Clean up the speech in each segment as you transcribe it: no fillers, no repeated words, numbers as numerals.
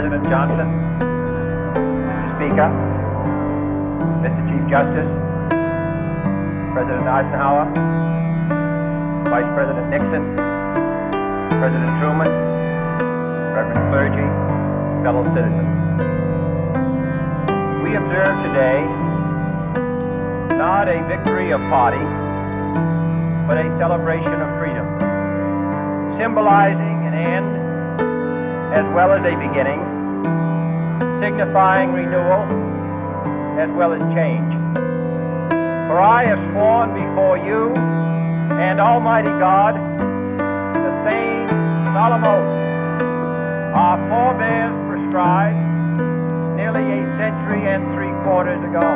President Johnson, Mr. Speaker, Mr. Chief Justice, President Eisenhower, Vice President Nixon, President Truman, Reverend clergy, fellow citizens. We observe today not a victory of party, but a celebration of freedom, symbolizing an end as well as a beginning, signifying renewal as well as change. For I have sworn before you and Almighty God the same solemn oath our forebears prescribed nearly a century and 3/4 ago.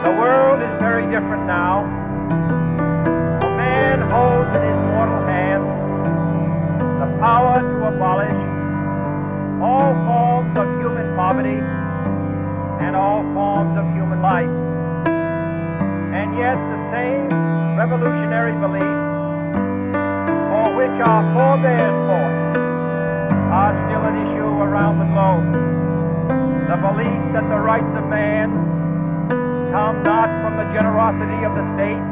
The world is very different now. A man holds in his mortal hand the power to abolish all forms of human poverty and all forms of human life. And yet the same revolutionary beliefs for which our forebears fought are still an issue around the globe. The belief that the rights of man come not from the generosity of the state,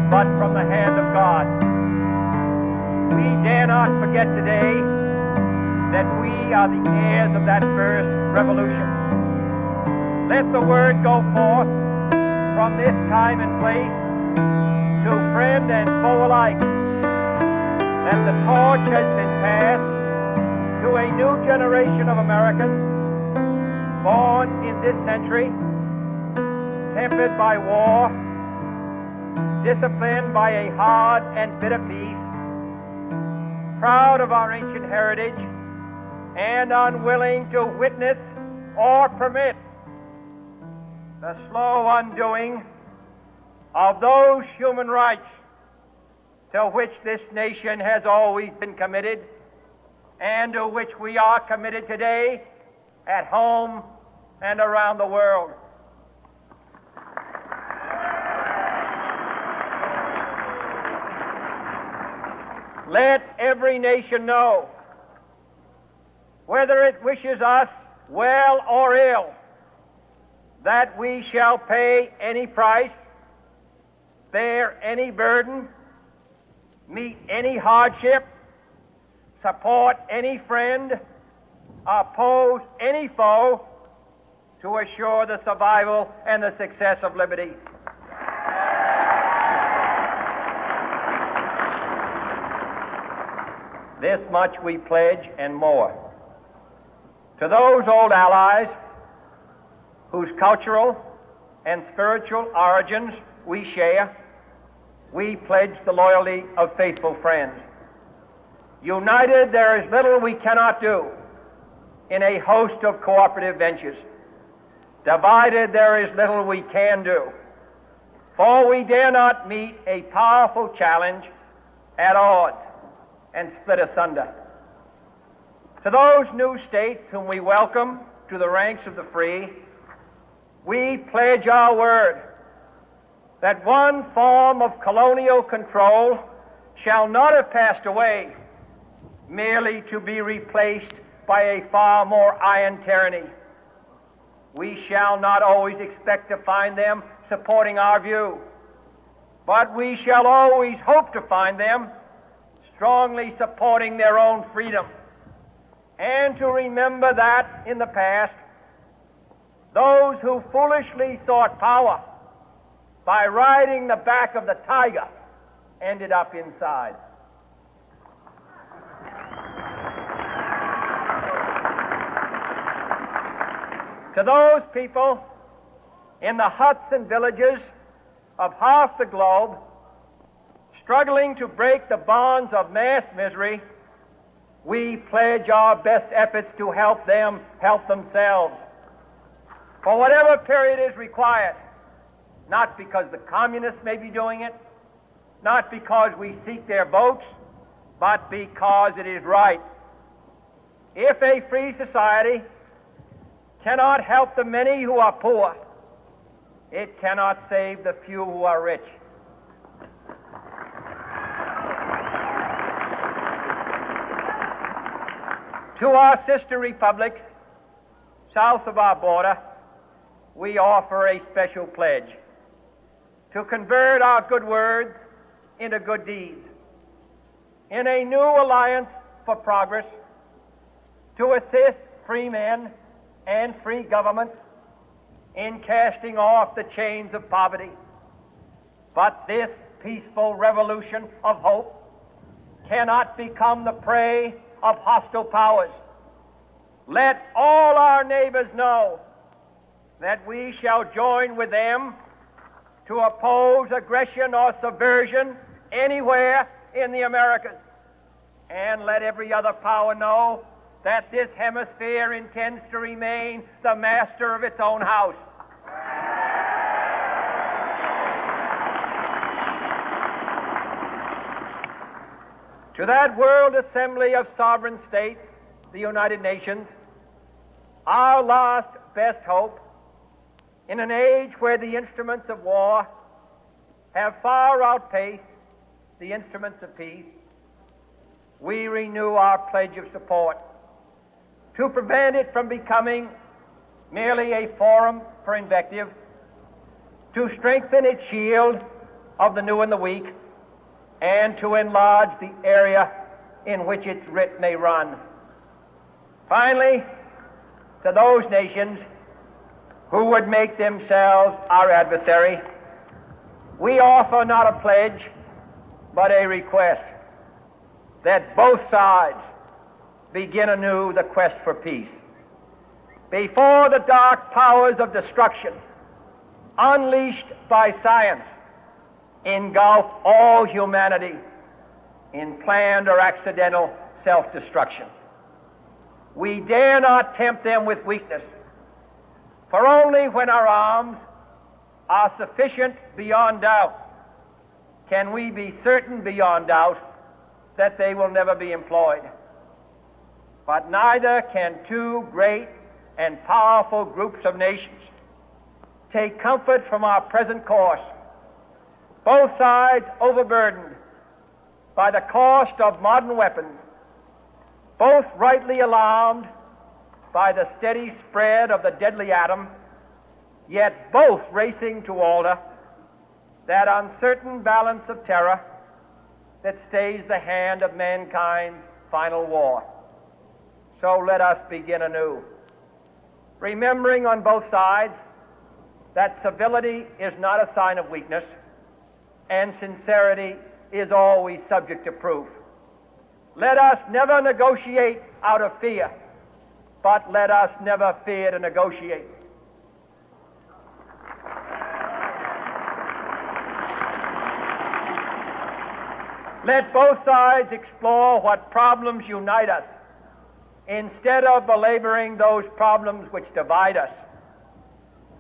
but from the hand of God. We dare not forget today that we are the heirs of that first revolution. Let the word go forth from this time and place to friend and foe alike that the torch has been passed to a new generation of Americans born in this century, tempered by war, disciplined by a hard and bitter peace, proud of our ancient heritage, and unwilling to witness or permit the slow undoing of those human rights to which this nation has always been committed and to which we are committed today at home and around the world. Let every nation know, whether it wishes us well or ill, that we shall pay any price, bear any burden, meet any hardship, support any friend, oppose any foe to assure the survival and the success of liberty. This much we pledge and more. To those old allies whose cultural and spiritual origins we share, we pledge the loyalty of faithful friends. United, there is little we cannot do in a host of cooperative ventures. Divided, there is little we can do, for we dare not meet a powerful challenge at odds and split asunder. To those new states whom we welcome to the ranks of the free, we pledge our word that one form of colonial control shall not have passed away, merely to be replaced by a far more iron tyranny. We shall not always expect to find them supporting our view, but we shall always hope to find them strongly supporting their own freedom, and to remember that in the past, those who foolishly sought power by riding the back of the tiger ended up inside. To those people in the huts and villages of half the globe struggling to break the bonds of mass misery, we pledge our best efforts to help them help themselves for whatever period is required, not because the communists may be doing it, not because we seek their votes, but because it is right. If a free society cannot help the many who are poor, it cannot save the few who are rich. To our sister republics south of our border, we offer a special pledge to convert our good words into good deeds, in a new alliance for progress, to assist free men and free governments in casting off the chains of poverty. But this peaceful revolution of hope cannot become the prey of hostile powers. Let all our neighbors know that we shall join with them to oppose aggression or subversion anywhere in the Americas. And let every other power know that this hemisphere intends to remain the master of its own house. To that World Assembly of Sovereign States, the United Nations, our last best hope, in an age where the instruments of war have far outpaced the instruments of peace, we renew our pledge of support to prevent it from becoming merely a forum for invective, to strengthen its shield of the new and the weak, and to enlarge the area in which its writ may run. Finally, to those nations who would make themselves our adversary, we offer not a pledge, but a request that both sides begin anew the quest for peace. Before the dark powers of destruction, unleashed by science, engulf all humanity in planned or accidental self-destruction, we dare not tempt them with weakness, for only when our arms are sufficient beyond doubt can we be certain beyond doubt that they will never be employed. But neither can two great and powerful groups of nations take comfort from our present course, both sides overburdened by the cost of modern weapons, both rightly alarmed by the steady spread of the deadly atom, yet both racing to alter that uncertain balance of terror that stays the hand of mankind's final war. So let us begin anew, remembering on both sides that civility is not a sign of weakness, and sincerity is always subject to proof. Let us never negotiate out of fear, but let us never fear to negotiate. Let both sides explore what problems unite us, instead of belaboring those problems which divide us.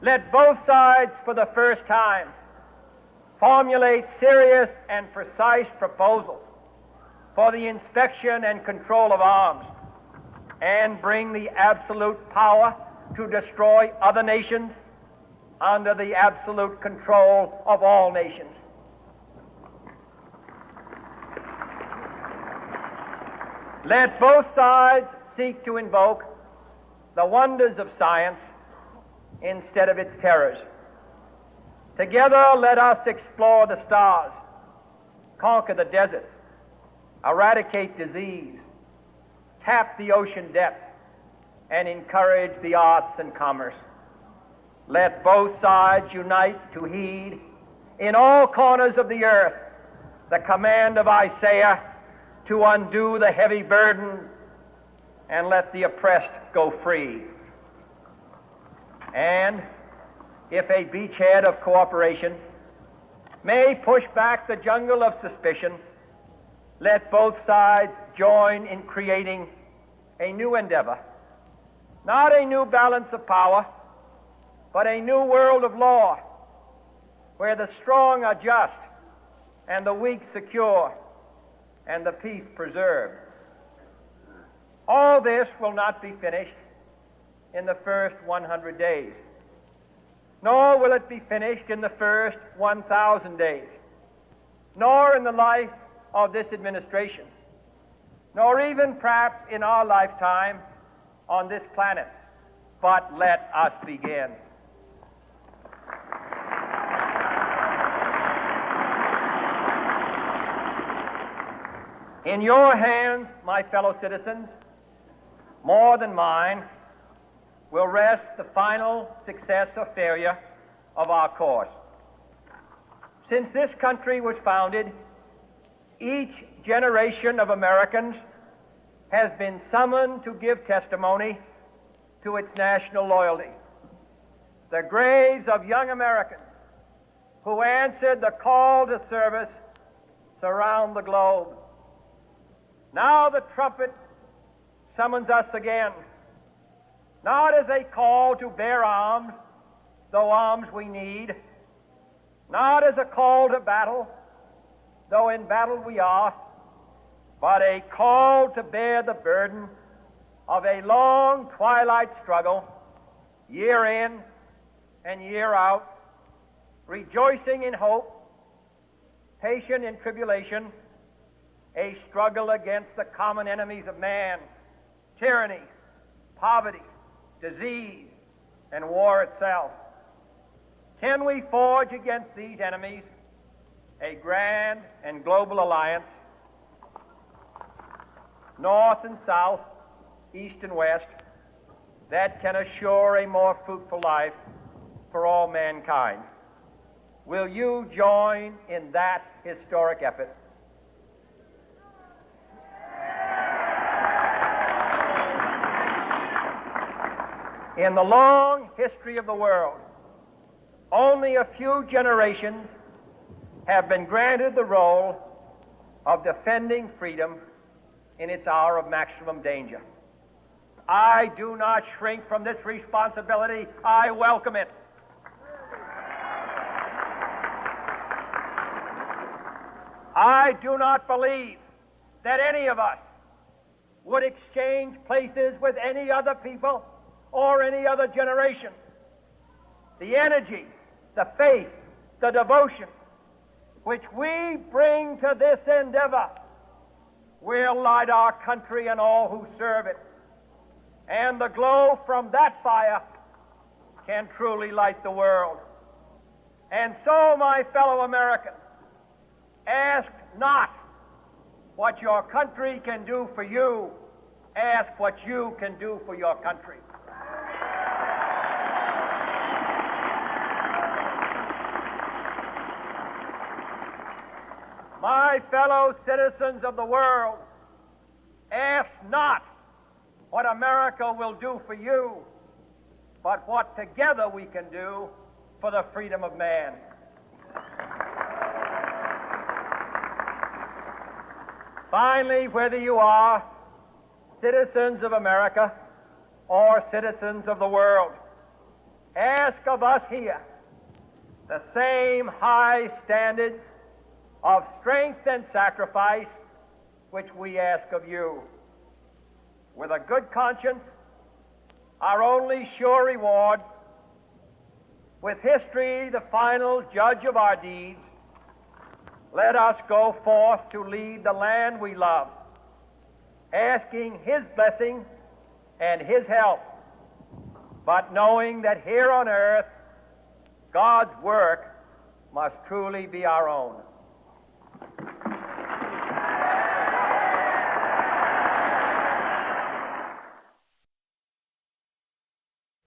Let both sides, for the first time, formulate serious and precise proposals for the inspection and control of arms, and bring the absolute power to destroy other nations under the absolute control of all nations. Let both sides seek to invoke the wonders of science instead of its terrors. Together, let us explore the stars, conquer the deserts, eradicate disease, tap the ocean depths, and encourage the arts and commerce. Let both sides unite to heed in all corners of the earth the command of Isaiah to undo the heavy burden and let the oppressed go free. And if a beachhead of cooperation may push back the jungle of suspicion, let both sides join in creating a new endeavor, not a new balance of power, but a new world of law, where the strong are just and the weak secure and the peace preserved. All this will not be finished in the first 100 days, nor will it be finished in the first 1,000 days, nor in the life of this administration. nor even perhaps in our lifetime on this planet. But let us begin. In your hands, my fellow citizens, more than mine, will rest the final success or failure of our course. Since this country was founded, each generation of Americans has been summoned to give testimony to its national loyalty. The graves of young Americans who answered the call to service surround the globe. Now the trumpet summons us again, not as a call to bear arms, though arms we need, not as a call to battle, though in battle we are, but a call to bear the burden of a long twilight struggle, year in and year out, rejoicing in hope, patient in tribulation, a struggle against the common enemies of man, tyranny, poverty, disease, and war itself. Can we forge against these enemies a grand and global alliance, north and south, east and west, that can assure a more fruitful life for all mankind? Will you join in that historic effort? In the long history of the world, only a few generations have been granted the role of defending freedom in its hour of maximum danger. I do not shrink from this responsibility. I welcome it. I do not believe that any of us would exchange places with any other people or any other generation. The energy, the faith, the devotion which we bring to this endeavor will light our country and all who serve it. And the glow from that fire can truly light the world. And so, my fellow Americans, ask not what your country can do for you, ask what you can do for your country. My fellow citizens of the world, ask not what America will do for you, but what together we can do for the freedom of man. Finally, whether you are citizens of America or citizens of the world, ask of us here the same high standards of strength and sacrifice which we ask of you. With a good conscience, our only sure reward, with history the final judge of our deeds, let us go forth to lead the land we love, asking His blessing and His help, but knowing that here on earth, God's work must truly be our own.